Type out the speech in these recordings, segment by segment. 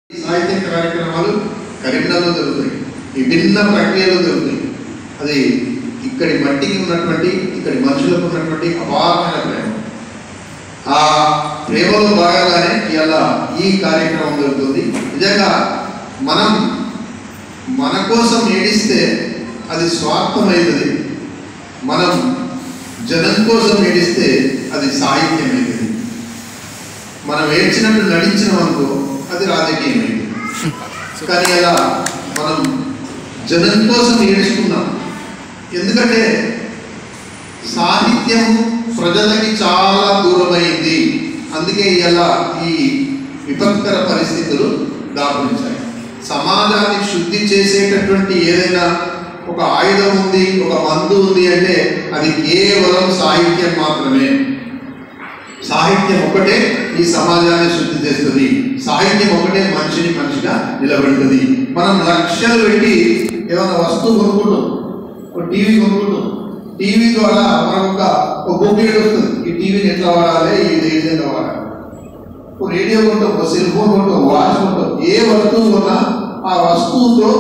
సాహిత్య కార్యక్రమాలు కరీంనగర్లో జరుగుతాయి, విభిన్న ప్రక్రియలు జరుగుతాయి. అది ఇక్కడి మట్టికి ఉన్నటువంటి, ఇక్కడి మనుషులకు ఉన్నటువంటి అపారమైన ప్రేమ. ఆ ప్రేమలో భాగంగానే ఇలా ఈ కార్యక్రమం జరుగుతుంది. నిజంగా మనం మన కోసం ఏడిస్తే అది స్వార్థమైనది, మనం జనం కోసం ఏడిస్తే అది సాహిత్యమైనది. మనం ఏడ్చినట్టు నటించినామనుకో అది రాజకీయమైనది. కానీ అలా మనం జనం కోసం ఏడుచుకున్నాం. ఎందుకంటే సాహిత్యం ప్రజలకి చాలా దూరమైంది. అందుకే ఇలా ఈ విపత్కర పరిస్థితులు దాపురించాయి. సమాజాన్ని శుద్ధి చేసేటటువంటి ఏదైనా ఒక ఆయుధం ఉంది, ఒక మందు ఉంది అంటే అది కేవలం సాహిత్యం మాత్రమే. సాహిత్యం ఒకటే ఈ సమాజాన్ని శుద్ధి చేస్తుంది. సాహిత్యం ఒకటే మనిషిని మనిషిగా నిలబెడుతుంది. మనం లక్షలు పెట్టి ఏమైనా వస్తువు కొనుక్కుంటాం, ఒక టీవీ కొనుక్కుంటాం. టీవీ ద్వారా మనకు ఒక బుక్లెట్ వస్తుంది, ఈ టీవీని ఎట్లా వాడాలి, ఇది ఏ విధంగా వాడాలి. ఒక రేడియో కొంటాం, ఒక సెల్ ఫోన్ కొంటాం, వాచ్ కొంటాం. ఏ వస్తువు కొన్నా ఆ వస్తువుతో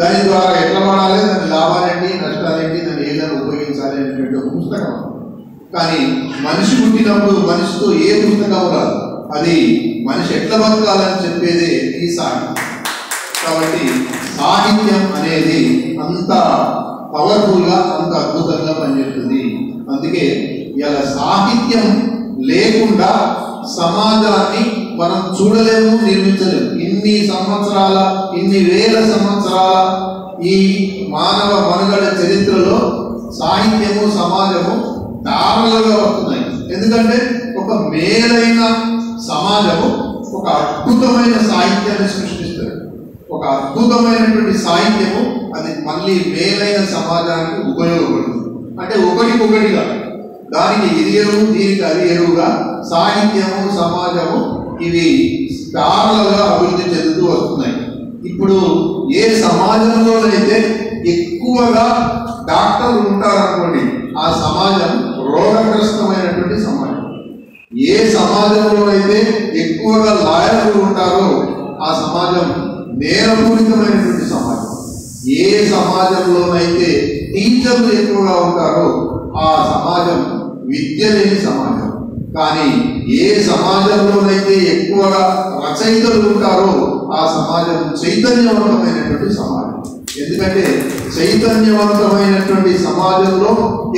దాని ద్వారా ఎట్లా వాడాలి, దాని లాభాలేంటి, నష్టాలేంటి, దాన్ని ఏదైనా ఉపయోగించాలి అనేటువంటి ఒక పుస్తకం. కానీ మనిషి పుట్టినప్పుడు మనిషితో ఏ పుస్తకం రాదు, అది మనిషి ఎట్లా బతకాలని చెప్పేదే ఈ సాహిత్యం. కాబట్టి సాహిత్యం అనేది అంత పవర్ఫుల్గా, అంత అద్భుతంగా పనిచేస్తుంది. అందుకే ఇలా సాహిత్యం లేకుండా సమాజాన్ని మనం చూడలేము, నిర్మించలేము. ఇన్ని సంవత్సరాల, ఇన్ని వేల సంవత్సరాల ఈ మానవ మనుగడ చరిత్రలో సాహిత్యము, సమాజము దారులుగా వస్తున్నాయి. ఎందుకంటే ఒక మేలైన సమాజము ఒక అద్భుతమైన సాహిత్యాన్ని సృష్టిస్తుంది. ఒక అద్భుతమైనటువంటి సాహిత్యము అది మళ్ళీ మేలైన సమాజానికి ఉపయోగపడుతుంది. అంటే ఒకటికొకటిగా, దానికి ఇది ఎరువు, దీనికి అది ఎరువుగా సాహిత్యము, సమాజము ఇవి దారులుగా అభివృద్ధి చెందుతూ వస్తున్నాయి. ఇప్పుడు ఏ సమాజంలోనైతే ఎక్కువగా డాక్టర్లు ఉంటారనుకోండి, ఆ సమాజం రోగగ్రస్తమైనటువంటి సమాజం. ఏ సమాజంలోనైతే ఎక్కువగా లాయర్లు ఉంటారో ఆ సమాజం నేరపూరితమైనటువంటి సమాజం. ఏ సమాజంలోనైతే టీచర్లు ఎక్కువగా ఉంటారో ఆ సమాజం విద్య లేని సమాజం. కానీ ఏ సమాజంలోనైతే ఎక్కువగా రచయితలు ఉంటారో ఆ సమాజం చైతన్యవంతమైనటువంటి సమాజం. ఎందుకంటే చైతన్యవంతమైనటువంటి సమాజంలో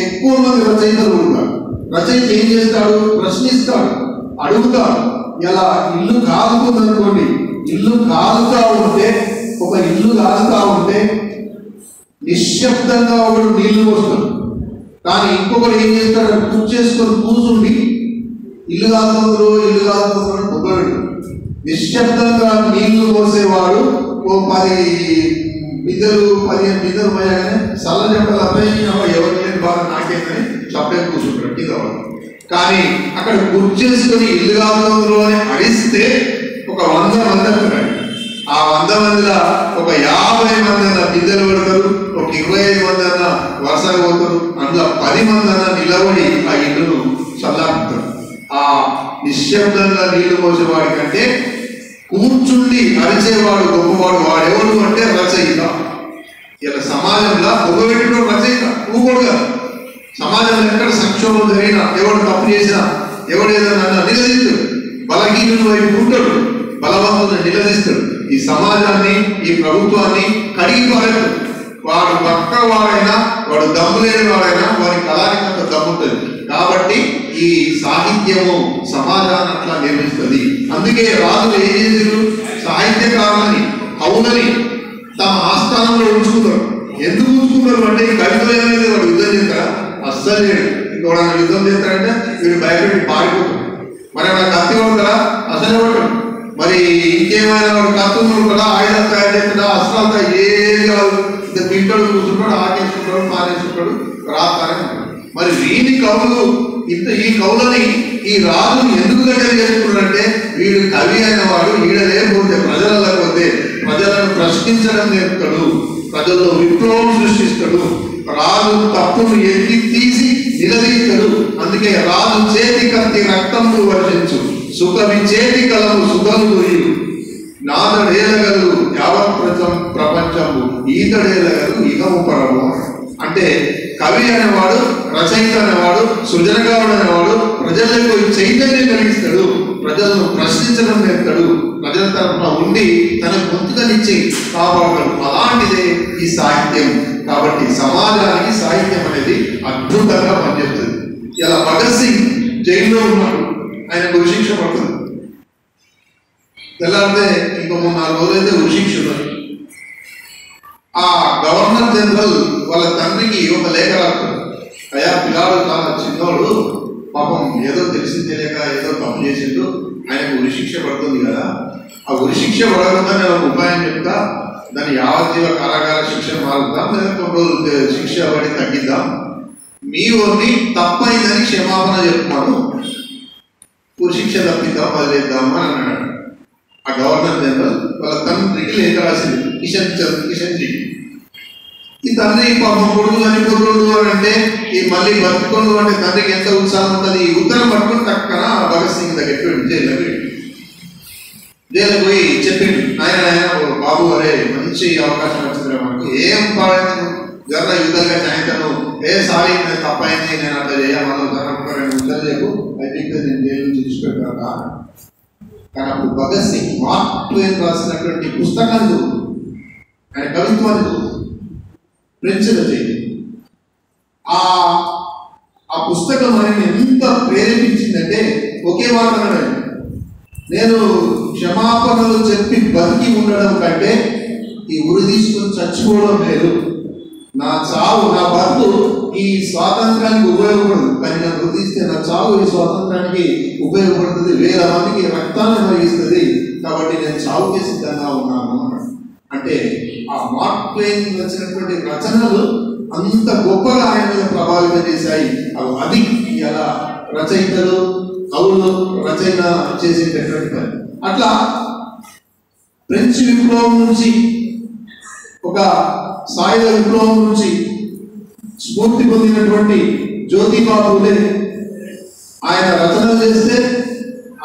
ఎక్కువ మంది రచయితలు ఉంటారు. రచయిత ఏం చేస్తాడు? ప్రశ్నిస్తాడు, అడుగుతాడు. ఇలా ఇల్లు కాలుతుందనుకోండి, ఇల్లు కాలుతా ఉంటే, ఒక ఇల్లు కాలుతా ఉంటే నిశ్శబ్దంగా ఒకడు నీళ్లు పోస్తాడు. కానీ ఇంకొకరు ఏం చేస్తాడు? కూర్చేసుకొని కూర్చుండి ఇల్లు కాలుతుందో ఇల్లు కాలుతుందో పొగడు. నిశ్శబ్దంగా నీళ్లు పోసేవాడు ఓ 10 బిందెలు 15 బిందెలు పోయాగానే సల్ల చెంపలు అబ్బాయి ఎవరు లేదు బాగా నాకేమని చప్పే కూర్చుంటాడు కింద వాడు. కానీ అక్కడ కూర్చేసుకొని ఇల్లు కాలుతుందో అని అడిస్తే ఒక 100 మంది అంటున్నాడు. ఆ 100 మందిలో ఒక 50 మంది అన్న బిందెలు పడతారు, ఒక 25 మంది అన్న వరుసగా పోతారు. అందులో 10 మంది అన్న నిలబడి ఆ ఇల్లును చల్లారుతారు. ఆ నిశ్శబ్దంగా నీళ్లు పోసేవాడి కంటే కూర్చుండి అరిచేవాడు గొప్పవాడు. వాడెవడు అంటే రచయిత. ఇలా సమాజంలో పొగబెట్టిన రచయిత ఊకోడుగా. సమాజంలో ఎక్కడ సంక్షోభం జరిగినా, ఎవడు తప్పు చేసినా, ఎవడు ఏదైనా నిలదీస్తాడు. బలహీనులు వైపు ఉంటాడు, బలవంతులను నిలదీస్తాడు. ఈ సమాజాన్ని, ఈ ప్రభుత్వాన్ని కడిగి పారేస్తాడు. వాడు పక్క వాడైనా, వాడు దమ్ము లేని వాడైనా వారి కళానికి అంత దమ్ముంటుంది. కాబట్టి ఈ సాహిత్యము సమాజాన్ని అట్లా నిర్మిస్తుంది. అందుకే రాజులు ఏం చేశారు? సాహిత్యకారులని, కవులని తమ ఆస్థానంలో ఉంచుకున్నారు. ఎందుకు ఉంచుకున్నారు అంటే ఈ కవిత ఏమైంది, వాడు యుద్ధం చేస్తారా? అస్సలు లేడు. ఇంకోడా యుద్ధం చేస్తారంటే వీడు భయపెట్టి పారిపోతాడు. మరి ఏమైనా కత్తి కొడతారా? అసలు కొట్టడు. మరి ఇంకేమైనా వాడు కత్తులు ఉంటాడా, ఆయుధాలు తయారు చేస్తాడా, అస్త్రాలు ఏది కాదు. ఇంత తింటాడు, కూర్చుంటాడు, ఆకేసుకుంటాడు, పారేసుకుంటాడు, రాస్తారని. మరి వీని కవులు ఈ కవులని ఈ రాజును ఎందుకు దగ్గర చేసుకున్నాడంటే వీడు కవి అయిన వాడు ఈడ లేకపోతే ప్రజలలో పోతే ప్రజలను ప్రశ్నించడం నేర్పుతాడు, ప్రజల్లో విప్లవం సృష్టిస్తాడు, రాజు తప్పును ఎత్తి తీసి నిలదీస్తాడు. అందుకే రాజు చేతి కత్తి రక్తములు వర్షించు, సుఖ విచేతి కలము సుఖము నా నాదడేలగలు యావత్ ప్రపంచము ఈతడేలగలు ఇహము పరము. అంటే కవి అనేవాడు, రచయిత అనేవాడు, సృజనకారుడు అనేవాడు ప్రజలకు చైతన్యం కలిగిస్తాడు, ప్రజలను ప్రశ్నించడం నేర్తాడు, ప్రజల తరఫున ఉండి తన గొంతుకనిచ్చి కాపాడతాడు. అలాంటిదే ఈ సాహిత్యం. కాబట్టి సమాజానికి సాహిత్యం అనేది అద్భుతంగా పనిచేస్తుంది. ఇలా భగత్ సింగ్ జైల్లో ఉన్నాడు, ఆయనకు ఉరిశిక్ష పడుతుంది. తెల్లారితే ఇంకో 3-4 రోజులైతే ఉరిశిక్ష ఉన్నది. ఆ గవర్నర్ జనరల్ వాళ్ళ తండ్రికి ఒక లేఖ రాస్తాడు, అయ్యా పిల్లాడు చాలా చిన్నోడు, పాపం ఏదో తెలిసి తెలియక ఏదో తప్పు చేసిండు, ఆయనకు ఉరిశిక్ష పడుతుంది కదా, ఆ ఉరిశిక్ష పడకుండా నేను ఒక ఉపాయం చెప్తా, దాన్ని యావజ్జీవ కారాగార శిక్షను మారుద్దాం, లేదా కొన్ని రోజులు శిక్ష పడి తగ్గిద్దాం, మీ ఊరిని తప్పైందని క్షమాపణ చెప్తాను, ఉరిశిక్ష తప్పిద్దాం, వదిలేద్దాము అని అన్నాడు. ఆ గవర్నర్ జనరల్ వాళ్ళ తండ్రికి లేఖ రాసింది, కిషన్ జీ. ఈ తండ్రి పాపం కొడుకు చనిపోతుండు అని అంటే, ఈ మళ్ళీ బతుకుండు అంటే తండ్రికి ఎంత ఉత్సాహం ఉంటుంది. ఈ ఉత్తరం పట్టుకుని టక్కన భగత్ సింగ్ దగ్గరికి వెళ్ళి జైలుకి పోయి చెప్పిండు, ఆయన బాబు అరే మంచి అవకాశం వచ్చింది మనకు, ఏం పాడైంది జర యుద్ధాలుగా సాయంత్రం సారీ నేను తప్పైంది, నేను అట్లా చేయమని ఉత్తరం చెప్పు, అయితే నేను జైలు నుంచి తీసుకెళ్తాను. కానీ అప్పుడు భగత్ సింగ్ మార్క్ ట్వైన్ రాసినటువంటి పుస్తకాలు, ఆయన కవిత్వాలు ఫ్రెంచ్ రచయిత, ఆ పుస్తకం ఆయన ఎంత ప్రేరేపించిందంటే ఒకే మాట అన్నాడు, నేను క్షమాపణలు చెప్పి బతికి ఉండడం కంటే ఈ ఉరి తీసుకొని చచ్చిపోవడం లేదు, నా చావు నా బతుకు ఈ స్వాతంత్రానికి ఉపయోగపడదు, కానీ నా గుర్తిస్తే నా చావు ఈ స్వాతంత్రానికి ఉపయోగపడుతుంది, 1000 మందికి రక్తాన్ని కలిగిస్తుంది, కాబట్టి నేను చావుకే సిద్ధంగా ఉన్నాను. అంటే ఆ మార్క్ ట్వైన్ వచ్చినటువంటి రచనలు అంత గొప్పగా ఆయన మీద ప్రభావితం చేశాయి. అది ఇలా రచయితలు కవులు రచన చేసేటటువంటి పని. అట్లా ఫ్రెంచ్ విప్లవం నుంచి, ఒక సాయుధ విప్లవం నుంచి స్ఫూర్తి పొందినటువంటి జ్యోతిబా ఫూలే ఆయన రచనలు చేస్తే,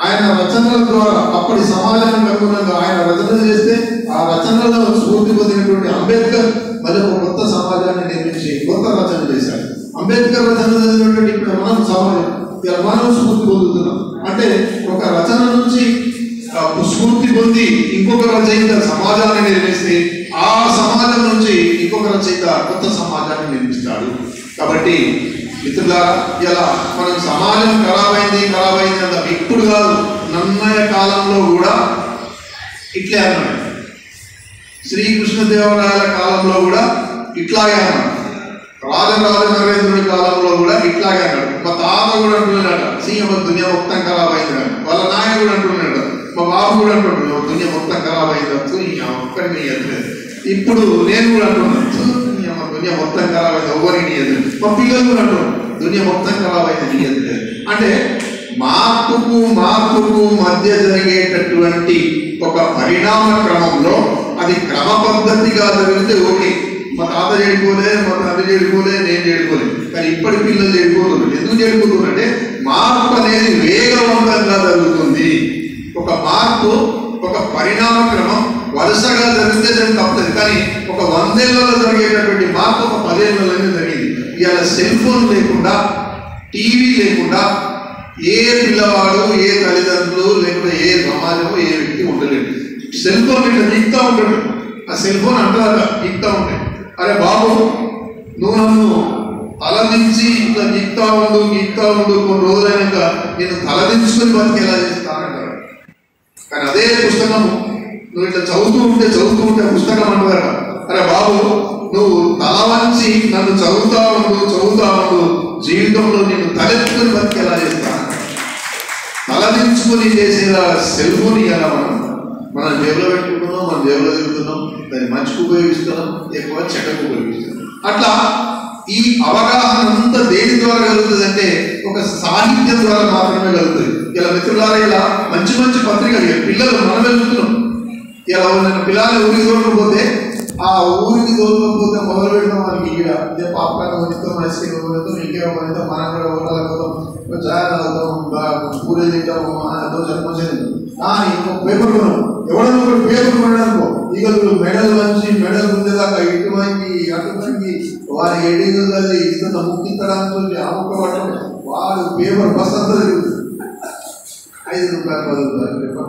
ఆయన రచనల ద్వారా అప్పటి సమాజానికి అనుగుణంగా ఆయన రచనలు చేస్తే, ఆ రచనలో స్ఫూర్తి పొందినటువంటి అంబేద్కర్ మరి ఒక కొత్త సమాజాన్ని నిర్మించి కొత్త రచన చేశాడు. అంబేద్కర్ రచన చదివినటువంటి ఇప్పుడు మనం సమాజం మనం స్ఫూర్తి పొందుతున్నాం. అంటే ఒక రచన నుంచి స్ఫూర్తి పొంది ఇంకొక రచయిత సమాజాన్ని నిర్మిస్తే, ఆ సమాజం నుంచి ఇంకొక రచయిత కొత్త సమాజాన్ని నిర్మిస్తాడు. కాబట్టి మిత్రులారా, ఇలా మనం సమాజం ఖరాబైంది అంత ఇప్పుడు కాదు, నన్నయ కాలంలో కూడా ఇట్లే అన్నాడు. శ్రీకృష్ణదేవరాయల కాలంలో కూడా ఇట్లాగే అన్నాడు. రాజరాజ నరేంద్రుడి కాలంలో కూడా ఇట్లాగే అన్నాడు. మా తాత కూడా అంటున్నాడు, సీఎం దునియా మొత్తం ఖరాబైంది అని. వాళ్ళ నాయన కూడా అంటున్నాడు, మా బాబు కూడా అంటున్నాడు, దునియా మొత్తం ఖరాబైంది ఒక్కడిని ఎదులేదు. ఇప్పుడు నేను కూడా అంటున్నాను, దునియా మొత్తం ఖరాబైంది, ఎవరిని ఎదురు. మా పిల్లలు కూడా అంటున్నాడు, దునియా మొత్తం ఖరాబైంది, నీ ఎదులేదు. అంటే మార్పుకు మధ్య జరిగేటటువంటి ఒక పరిణామ క్రమంలో అది క్రమ పద్ధతిగా జరిగితే ఓకే, మా తాత చెడిపోలే, మా తండ్రి చెడిపోలే, నేను చెడిపోలే, కానీ ఇప్పటి పిల్లలు చెడిపోతున్నారు. ఎందుకు చెడిపోతున్నారంటే మార్పు అనేది వేగవంతంగా జరుగుతుంది. ఒక మార్పు, ఒక పరిణామ క్రమం వరుసగా జరిగితే దాన్ని తప్పదు, కానీ ఒక 100 ఏళ్లలో జరిగేటటువంటి మార్పు ఒక 10 ఏళ్లలోనే జరిగింది. ఇవాళ సెల్ ఫోన్ లేకుండా, టీవీ లేకుండా ఏ పిల్లవాడు, ఏ తల్లిదండ్రులు, లేకపోతే ఏ సమాజము, ఏ వ్యక్తి ఉండలేదు. సెల్ ఫోన్ ఇట్లా దిగుతూ ఉంటాడు, ఆ సెల్ ఫోన్ అంటారా దిగుతూ ఉంటాయి, అరే బాబు నువ్వు నన్ను తలదించి ఇట్లా దిగుతూ ఉండు కొన్ని రోజులైనాక నేను తలదించుకొని బతికేలా చేస్తానంటారు. కానీ అదే పుస్తకం నువ్వు ఇట్లా చదువుతూ ఉంటే పుస్తకం అంటారా, అరే బాబు నువ్వు తల వంచి నన్ను చదువుతా ఉండు జీవితంలో నేను తలెత్తుకొని బతికేలా చేస్తాను. తలదించుకొని చేసేలా సెల్ ఫోన్ ఇవ్వాలా మనం జేబులో పెట్టుకుంటున్నాం, మన జేబులో తిరుగుతున్నాం, దాన్ని మంచికి ఉపయోగిస్తున్నాం, ఎక్కువ చెడ్డకు ఉపయోగిస్తున్నాం. అట్లా ఈ అవగాహన అంతా దేని ద్వారా కలుగుతుంది అంటే ఒక సాహిత్యం ద్వారా మాత్రమే కలుగుతుంది. ఇలా మిత్రులారా, ఇలా మంచి పత్రికలు పిల్లలు మనం వెళ్తున్నాం. ఇలా పిల్లలు ఊరికి తోడకపోతే, ఆ ఊరికి తోడకపోతే మొదలు పెడతాం మనకి ఇక్కడ పాపకాన్ని వనిస్తాం, ఐస్ క్రీమ్ వనిస్తాం, ఇంకేమో వనిస్తాం, మనం కూడా ఓటాలవుతాం, చాయ్ తాగుతాం, పూరి తింటాం, చనిపోతుంది. కానీ పేపర్ కొనం, ఎవడన్నా ఒకటి పేపర్ ఇటు వంగి అటు వంగి వారి ఎడిలు తల్లి ఇంత ముక్కించడానికి అమ్ముకోవడం వాడు పేపర్ బస్ అంతా 5 రూపాయలు 10 రూపాయలు